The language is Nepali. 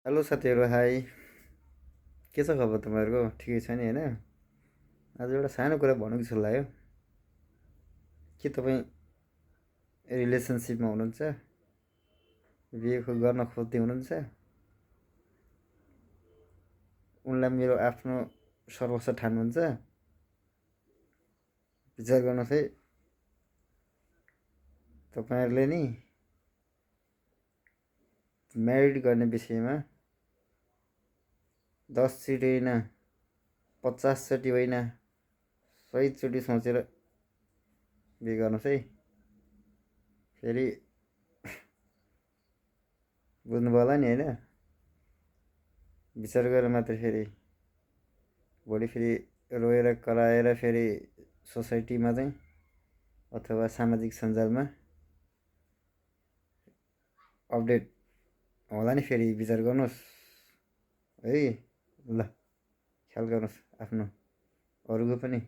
हेलो साथीहरू, हाई। के छ खबर तपाईँहरूको? ठिकै छ नि होइन? आज एउटा सानो कुरा भन्नु जस्तो लाग्यो। के तपाईँ रिलेसनसिपमा हुनुहुन्छ? बिहे गर्न खोज्दै हुनुहुन्छ? उनलाई मेरो आफ्नो सर्वस्व ठान्नुहुन्छ? विचार गर्नुहोस् है। तपाईँहरूले नि म्यारिड गर्ने विषयमा 10 चोटि होइन, 50 चोटि होइन, 100 चोटि सोचेर बिहे गर्नुहोस् है। फेरि बुझ्नुभयो होला नि होइन? विचार गरेर मात्र फेरि भोलि फेरि रोएर कराएर फेरि सोसाइटीमा चाहिँ अथवा सामाजिक सञ्जालमा अपडेट होला नि। फेरि विचार गर्नुहोस् है। ल, ख्याल गर्नुहोस् आफ्नो, अरूको पनि।